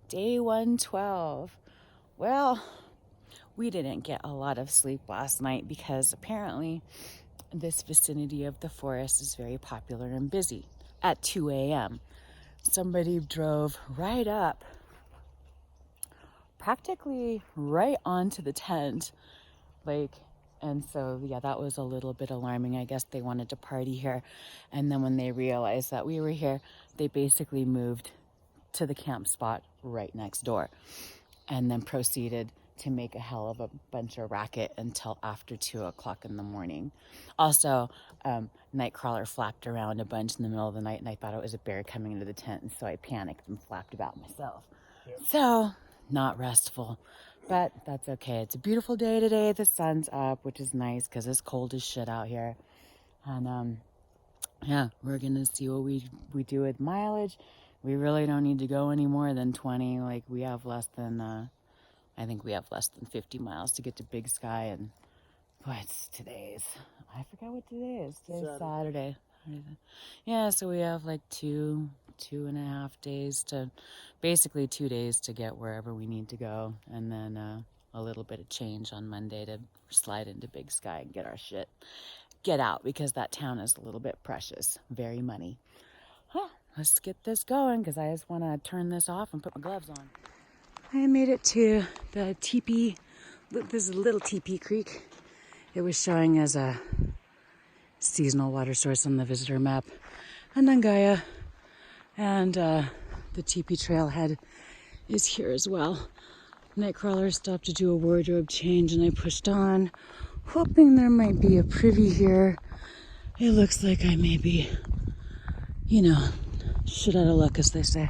Day 112. Well, we didn't get a lot of sleep last night because apparently this vicinity of the forest is very popular and busy. At 2 a.m. somebody drove right up, practically right onto the tent, and so yeah, that was a little bit alarming. I guess they wanted to party here, and then when they realized that we were here, they basically moved to the camp spot right next door and then proceeded to make a hell of a bunch of racket until after 2 o'clock in the morning. Also, Nightcrawler flapped around a bunch in the middle of the night, and I thought it was a bear coming into the tent, and so I panicked and flapped about myself. Yep. So, not restful, but that's okay. It's a beautiful day today. The sun's up, which is nice because it's cold as shit out here. And yeah, we're gonna see what we do with mileage. We really don't need to go any more than 20. Like, we have less than, I think we have less than 50 miles to get to Big Sky. And what's today's? I forgot what today is. Today's Saturday. Yeah, so we have like two and a half days to, basically 2 days to get wherever we need to go. And then a little bit of change on Monday to slide into Big Sky and get our shit. Get out, because that town is a little bit precious. Very money. Huh. Let's get this going, because I just want to turn this off and put my gloves on. I made it to the Tipi. This is a little Tipi Creek. It was showing as a seasonal water source on the visitor map. Anangaya. And the Tipi Trailhead is here as well. Nightcrawler stopped to do a wardrobe change, and I pushed on, hoping there might be a privy here. It looks like I may be, shit out of luck, as they say.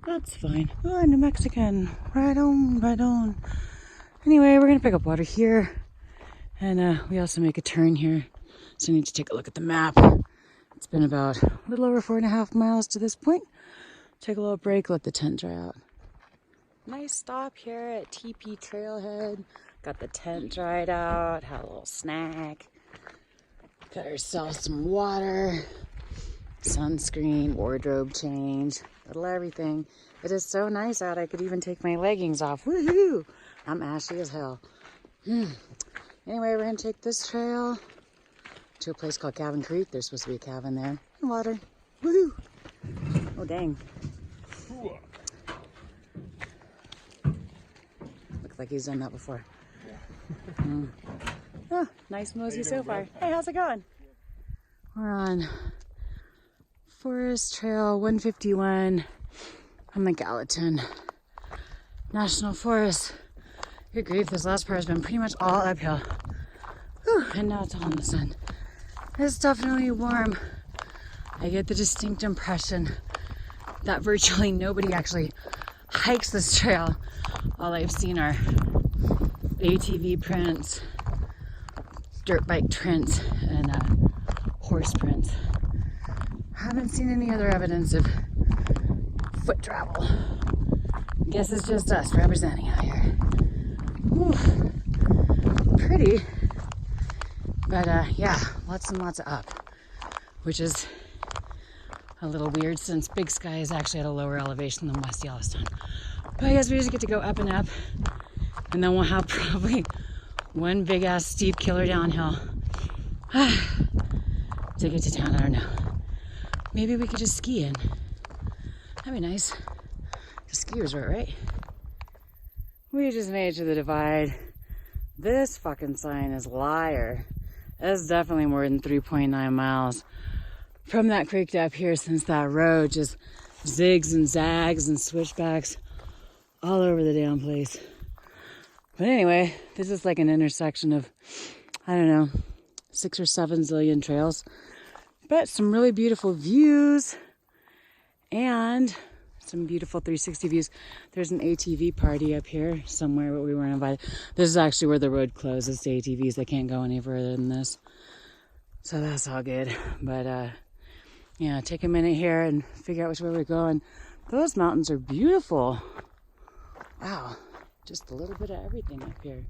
That's fine. Oh, New Mexican. Right on, right on. Anyway, we're going to pick up water here. And we also make a turn here. So I need to take a look at the map. It's been about a little over 4.5 miles to this point. Take a little break, let the tent dry out. Nice stop here at Tipi Trailhead. Got the tent dried out. Had a little snack. Got ourselves some water. Sunscreen, wardrobe change, little everything. It is so nice out, I could even take my leggings off. Woohoo! I'm ashy as hell. Anyway, we're gonna take this trail to a place called Goa Creek. There's supposed to be a cabin there. And water. Woohoo! Oh, dang. Looks like he's done that before. Oh, nice mosey so far. Hey, how's it going? We're on Forest Trail 151 on the Gallatin National Forest. Good grief, this last part has been pretty much all uphill. Whew, and now it's all in the sun. It's definitely warm. I get the distinct impression that virtually nobody actually hikes this trail. All I've seen are ATV prints, dirt bike prints, and horse prints. Haven't seen any other evidence of foot travel. Guess it's just us representing out here. Whew. Pretty, but yeah, lots and lots of up, which is a little weird since Big Sky is actually at a lower elevation than West Yellowstone. But I guess we just get to go up and up, and then we'll have probably one big ass steep killer downhill to get to town. I don't know. Maybe we could just ski in. That'd be nice. The ski resort, right? We just made it to the divide. This fucking sign is liar. That's definitely more than 3.9 miles from that creek to up here, since that road just zigs and zags and switchbacks all over the damn place. But anyway, this is like an intersection of, I don't know, 6 or 7 zillion trails. But some really beautiful views and some beautiful 360 views. There's an ATV party up here somewhere, but we weren't invited. This is actually where the road closes to ATVs. They can't go any further than this. So that's all good. But yeah, take a minute here and figure out which way we're going. Those mountains are beautiful. Wow, just a little bit of everything up here.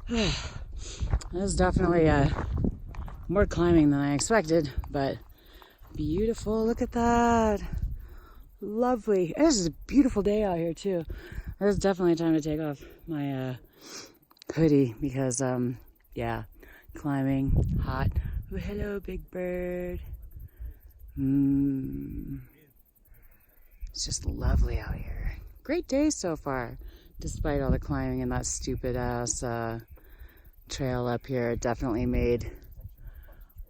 This is definitely more climbing than I expected, but beautiful. Look at that. Lovely. This is a beautiful day out here too. There's definitely time to take off my hoodie because yeah, climbing, hot. Oh, hello, big bird. It's just lovely out here. Great day so far, despite all the climbing and that stupid ass trail up here. It definitely made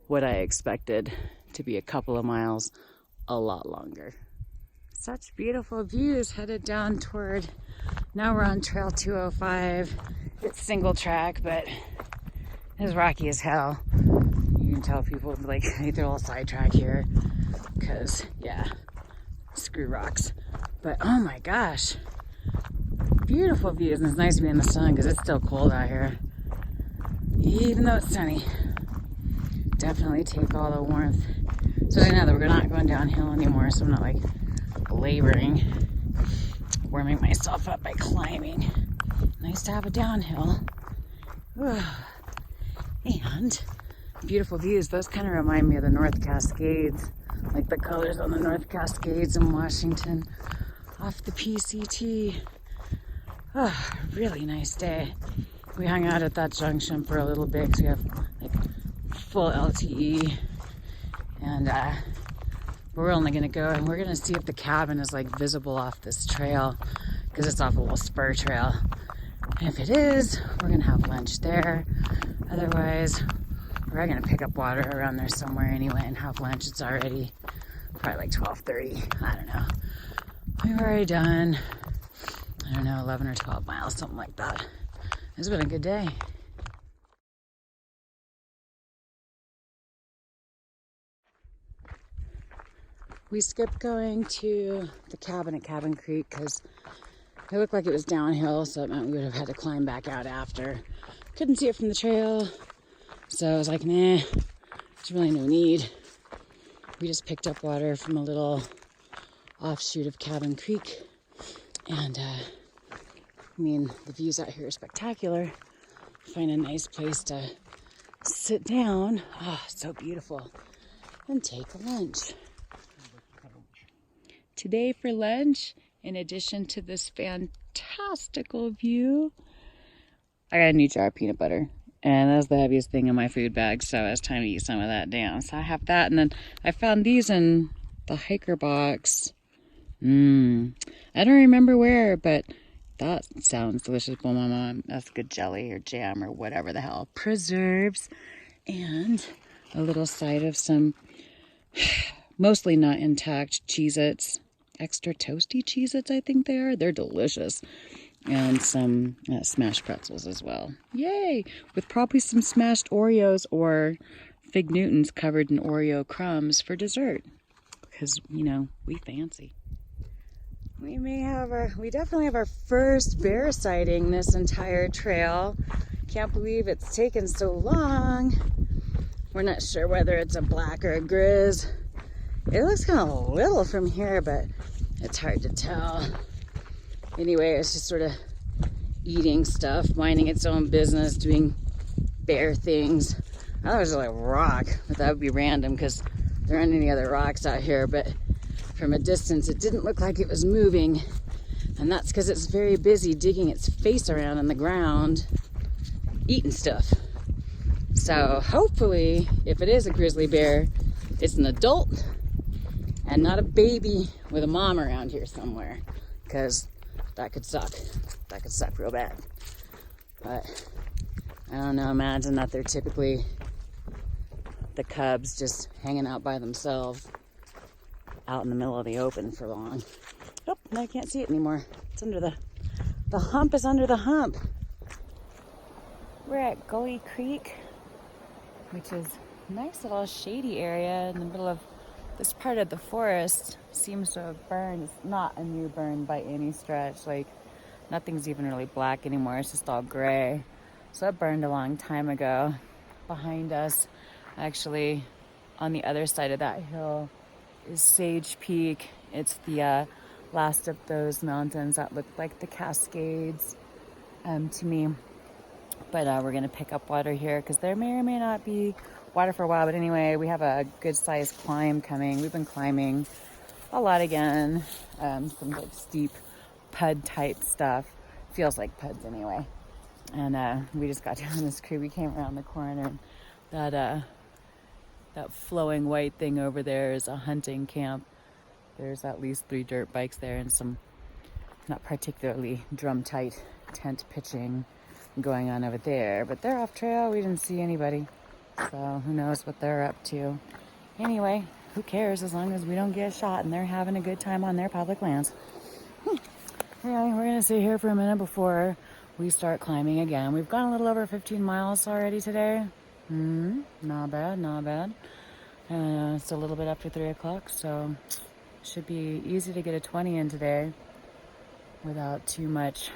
what I expected to be a couple of miles a lot longer. Such beautiful views headed down toward, now we're on trail 205. It's single track, but it's rocky as hell. You can tell people like they're a little sidetrack here because yeah, screw rocks. But oh my gosh, beautiful views, and it's nice to be in the sun because it's still cold out here. Even though it's sunny, definitely take all the warmth. So I know that we're not going downhill anymore, so I'm not like laboring, warming myself up by climbing. Nice to have a downhill. And beautiful views. Those kind of remind me of the North Cascades, like the colors on the North Cascades in Washington off the PCT. Oh, really nice day. We hung out at that junction for a little bit because we have like full LTE, and we're only gonna go and we're gonna see if the cabin is like visible off this trail because it's off a little spur trail. And if it is, we're gonna have lunch there. Otherwise, we're gonna pick up water around there somewhere anyway and have lunch. It's already probably like 12:30. I don't know. We've already done, I don't know, 11 or 12 miles, something like that. It's been a good day. We skipped going to the cabin at Cabin Creek because it looked like it was downhill, so it meant we would have had to climb back out after. Couldn't see it from the trail, so I was like, nah, there's really no need. We just picked up water from a little offshoot of Cabin Creek, and I mean, the views out here are spectacular. Find a nice place to sit down. Oh, so beautiful. And take a lunch. Today for lunch, in addition to this fantastical view, I got a new jar of peanut butter. And that's the heaviest thing in my food bag, so it's time to eat some of that down. So I have that, and then I found these in the hiker box. I don't remember where, but that sounds delicious. Well, my mom, that's good jelly or jam or whatever the hell. Preserves and a little side of some mostly not intact Cheez-Its. Extra toasty Cheez-Its, I think they are. They're delicious. And some smashed pretzels as well. Yay! With probably some smashed Oreos or Fig Newtons covered in Oreo crumbs for dessert. Because, you know, we fancy. We definitely have our first bear sighting this entire trail. Can't believe it's taken so long. We're not sure whether it's a black or a grizz. It looks kind of little from here, but it's hard to tell. Anyway, it's just sort of eating stuff, minding its own business, doing bear things. I thought it was like a rock, but that would be random because there aren't any other rocks out here, but from a distance, it didn't look like it was moving, and that's because it's very busy digging its face around in the ground, eating stuff. So hopefully, if it is a grizzly bear, it's an adult and not a baby with a mom around here somewhere, because that could suck. That could suck real bad. But I don't know, imagine that they're typically the cubs just hanging out by themselves out in the middle of the open for long. Oh, now I can't see it anymore. It's under the hump is under the hump. We're at Goa Creek, which is a nice little shady area in the middle of this part of the forest. Seems to have burned. It's not a new burn by any stretch. Like, nothing's even really black anymore. It's just all gray. So it burned a long time ago. Behind us, actually, on the other side of that hill, is Sage Peak. It's the last of those mountains that look like the Cascades to me. But we're gonna pick up water here because there may or may not be water for a while. But anyway, we have a good sized climb coming. We've been climbing a lot again. Some like steep pud type stuff. Feels like puds anyway. And we just got down this creek. We came around the corner. That flowing white thing over there is a hunting camp. There's at least 3 dirt bikes there and some not particularly drum tight tent pitching going on over there. But they're off trail. We didn't see anybody. So who knows what they're up to. Anyway, who cares as long as we don't get shot and they're having a good time on their public lands. Anyway, we're going to sit here for a minute before we start climbing again. We've gone a little over 15 miles already today. Not bad, not bad. It's a little bit after 3 o'clock, so should be easy to get a 20 in today without too much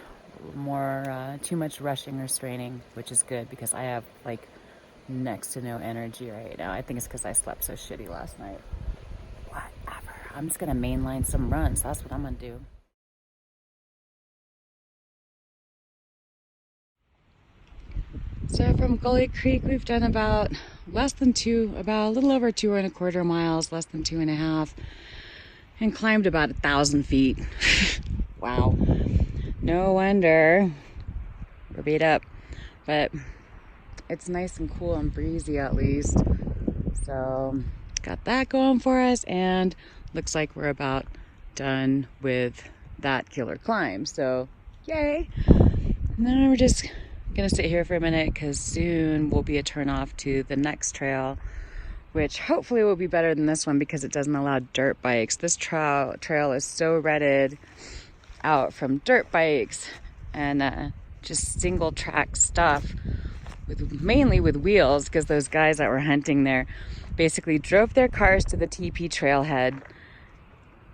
rushing or straining, which is good because I have like next to no energy right now. I think it's because I slept so shitty last night. Whatever. I'm just gonna mainline some runs. That's what I'm gonna do. So from Goa Creek, we've done about a little over 2.25 miles, less than 2.5, and climbed about 1,000 feet. Wow. No wonder we're beat up, but it's nice and cool and breezy at least. So got that going for us, and looks like we're about done with that killer climb. So yay. And then we're just gonna sit here for a minute because soon will be a turn off to the next trail, which hopefully will be better than this one because it doesn't allow dirt bikes. This trail is so redded out from dirt bikes and just single track stuff, mainly with wheels, because those guys that were hunting there basically drove their cars to the Tipi Trailhead,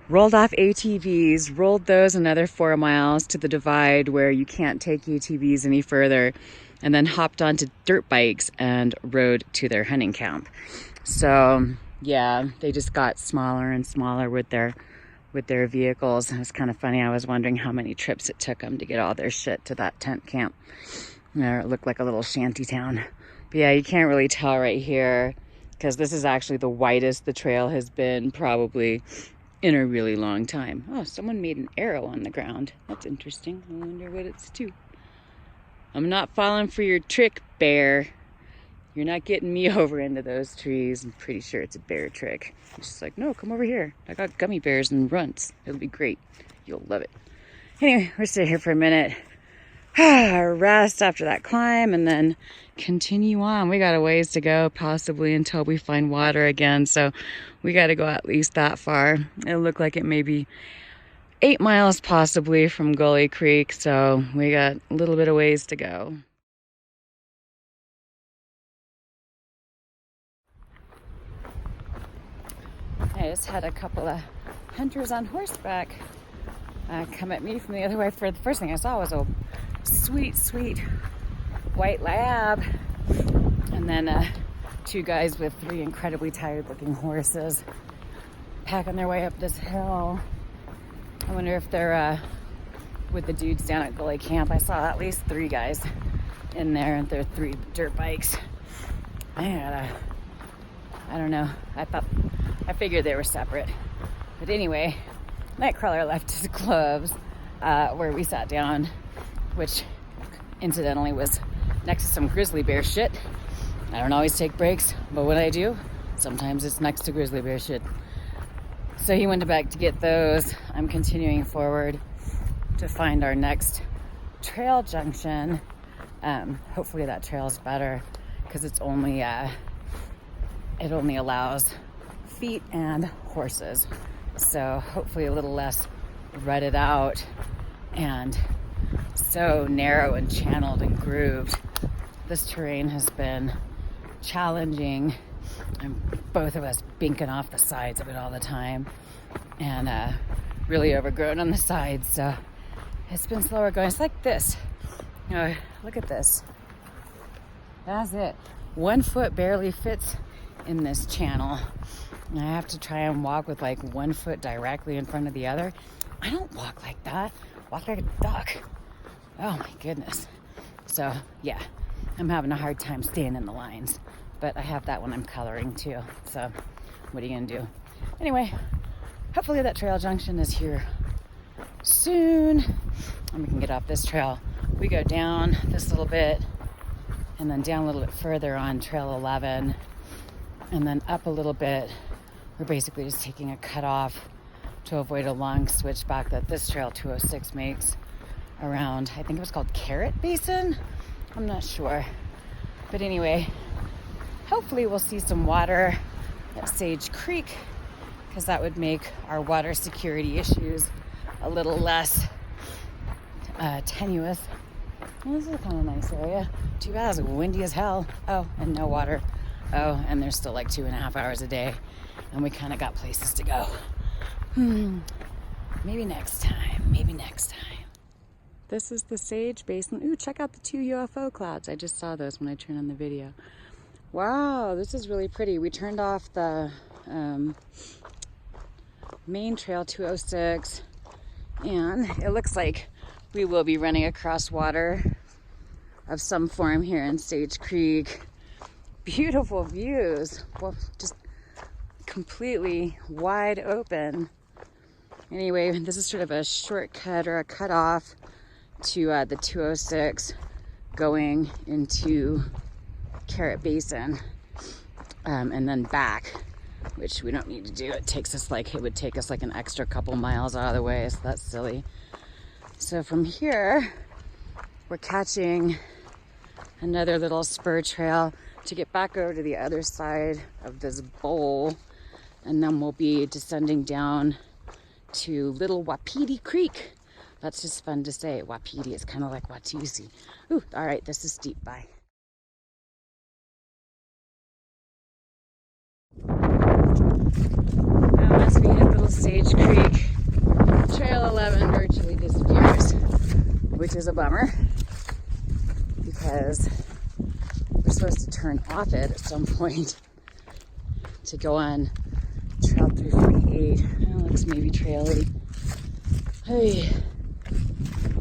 rolled off ATVs, rolled those another 4 miles to the divide where you can't take ATVs any further, and then hopped onto dirt bikes and rode to their hunting camp. So yeah, they just got smaller and smaller with their vehicles. It was kind of funny. I was wondering how many trips it took them to get all their shit to that tent camp. It looked like a little shanty town. But yeah, you can't really tell right here because this is actually the widest the trail has been probably in a really long time. Oh, someone made an arrow on the ground. That's interesting. I wonder what it's to. I'm not falling for your trick, bear. You're not getting me over into those trees. I'm pretty sure it's a bear trick. It's just like, no, come over here. I got gummy bears and runts. It'll be great. You'll love it. Anyway, we're sitting here for a minute. Rest after that climb and then continue on. We got a ways to go, possibly until we find water again. So we got to go at least that far. It looked like it may be 8 miles possibly from Goa Creek. So we got a little bit of ways to go. I just had a couple of hunters on horseback come at me from the other way. For the first thing I saw was a sweet white lab, and then 2 guys with 3 incredibly tired looking horses packing their way up this hill. I wonder if they're with the dudes down at Goa Camp. I saw at least 3 guys in there, and they're 3 dirt bikes. I don't know. I figured they were separate. But anyway, Nightcrawler left his gloves where we sat down, which incidentally was next to some grizzly bear shit. I don't always take breaks, but when I do, sometimes it's next to grizzly bear shit. So he went back to get those. I'm continuing forward to find our next trail junction. Hopefully that trail's better because it only allows feet and horses. So hopefully a little less rutted out and so narrow and channeled and grooved. This terrain has been challenging, and both of us binking off the sides of it all the time, and really overgrown on the sides. So it's been slower going. It's like this. Look at this. That's it. 1 foot barely fits in this channel. And I have to try and walk with like 1 foot directly in front of the other. I don't walk like that. I walk like a duck. Oh my goodness. So yeah, I'm having a hard time staying in the lines. But I have that when I'm coloring too. So what are you gonna do? Anyway, hopefully that trail junction is here soon and we can get off this trail. We go down this little bit and then down a little bit further on trail 11 and then up a little bit. We're basically just taking a cut off to avoid a long switchback that this trail 206 makes around, I think it was called Carrot Basin. I'm not sure. But anyway, hopefully we'll see some water at Sage Creek because that would make our water security issues a little less tenuous. Well, this is a kind of nice area. Too bad it's windy as hell. Oh, and no water. Oh, and there's still like 2.5 hours a day. And we kind of got places to go. Maybe next time. Maybe next time. This is the Sage Basin. Ooh, check out the 2 UFO clouds. I just saw those when I turned on the video. Wow, this is really pretty. We turned off the main trail 206 and it looks like we will be running across water of some form here in Sage Creek. Beautiful views. Well, just completely wide open. Anyway, this is sort of a shortcut or a cutoff to the 206 going into Carrot Basin and then back, which we don't need to do. It would take us like an extra couple miles out of the way, so that's silly. So from here, we're catching another little spur trail to get back over to the other side of this bowl, and then we'll be descending down to Little Wapiti Creek. That's just fun to say. Wapiti is kind of like Watusi. Ooh, all right, this is steep. Bye. Now, as we hit Little Sage Creek, Trail 11 virtually disappears, which is a bummer because we're supposed to turn off it at some point to go on Trail 348. It looks maybe Trail 8. Hey.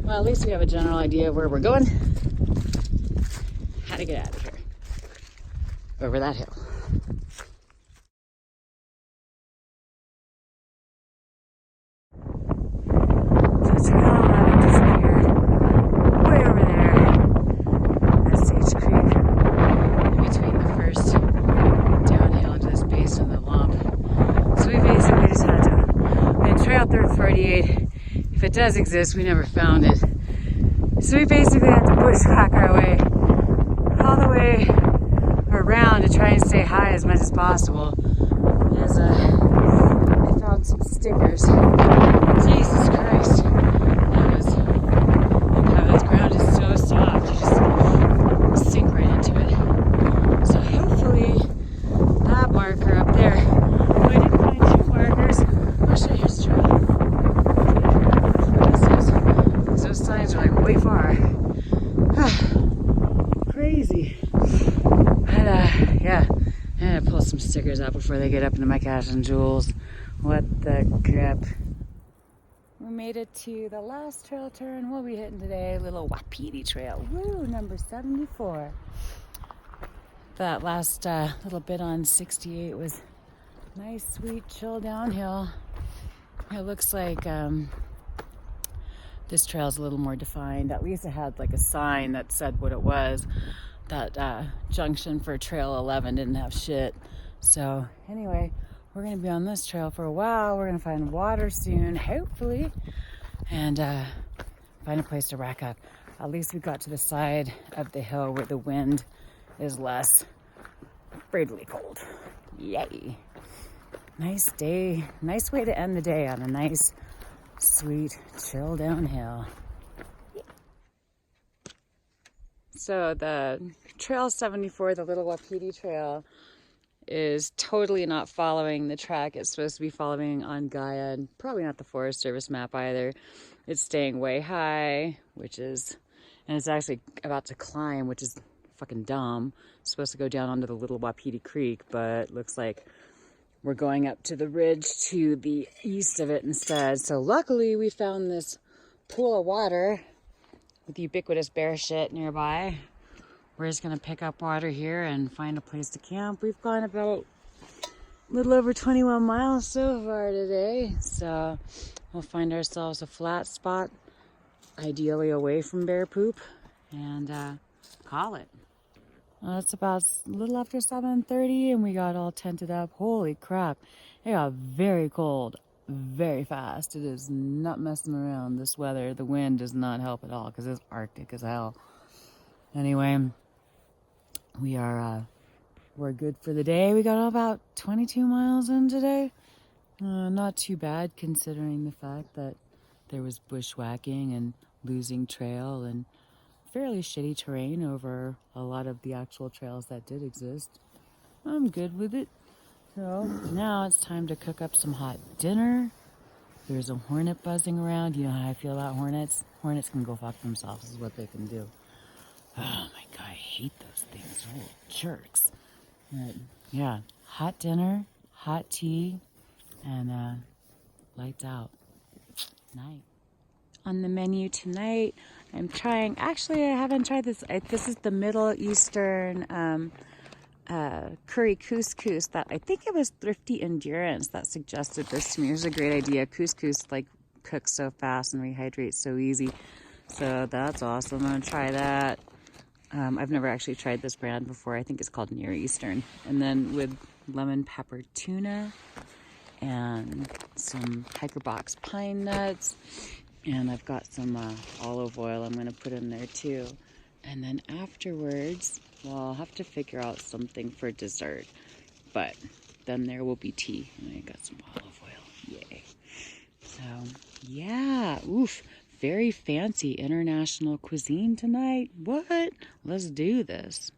Well, at least we have a general idea of where we're going. How to get out of here. Over that hill. So Trail 11 disappeared way over there at Sage Creek, in between the first downhill to this base of the lump. So we basically just had to Trail 348. If it does exist, we never found it. So we basically have to bushwhack our way all the way around to try and stay high as much as possible. As I found some stickers. Jesus Christ. This ground is so soft. You just sink right into it. So hopefully that marker up there. Oh, I didn't find 2 markers. I'll show you his trail. Those signs are like way far. Crazy. But yeah, I had to pull some stickers out before they get up into my cash and jewels. What the crap. We made it to the last trail turn we'll be hitting today, Little Wapiti Trail. Woo, number 74. That last little bit on 68 was nice, sweet, chill downhill. It looks like this trail is a little more defined. At least it had like a sign that said what it was. That junction for Trail 11 didn't have shit. So anyway, we're gonna be on this trail for a while. We're gonna find water soon, hopefully, and find a place to rack up. At least we got to the side of the hill where the wind is less brutally cold. Yay. Nice day. Nice way to end the day on a nice, sweet, chill downhill. So the Trail 74, the Little Wapiti Trail, is totally not following the track it's supposed to be following on Gaia, and probably not the Forest Service map either. It's staying way high, and it's actually about to climb, which is fucking dumb. It's supposed to go down onto the Little Wapiti Creek, but looks like we're going up to the ridge to the east of it instead. So luckily we found this pool of water with ubiquitous bear shit nearby. We're just gonna pick up water here and find a place to camp. We've gone about a little over 21 miles so far today. So we'll find ourselves a flat spot, ideally away from bear poop, and call it. It's about a little after 7:30 and we got all tented up. Holy crap. It got very cold, very fast. It is not messing around. This weather, the wind does not help at all because it's Arctic as hell. Anyway, we're good for the day. We got about 22 miles in today. Not too bad considering the fact that there was bushwhacking and losing trail and fairly shitty terrain over a lot of the actual trails that did exist. I'm good with it. So now it's time to cook up some hot dinner. There's a hornet buzzing around. You know how I feel about hornets? Hornets can go fuck themselves is what they can do. Oh my God, I hate those things. They're little jerks. But yeah, hot dinner, hot tea, and lights out. Night. On the menu tonight, I'm trying, actually I haven't tried this. This is the Middle Eastern curry couscous that I think it was Thrifty Endurance that suggested this to me. It was a great idea. Couscous like cooks so fast and rehydrates so easy. So that's awesome. I'm gonna try that. I've never actually tried this brand before. I think it's called Near Eastern. And then with lemon pepper tuna and some hiker box pine nuts. And I've got some olive oil I'm going to put in there too. And then afterwards, well, I'll have to figure out something for dessert. But then there will be tea. And I got some olive oil. Yay. So, yeah. Oof. Very fancy international cuisine tonight. What? Let's do this.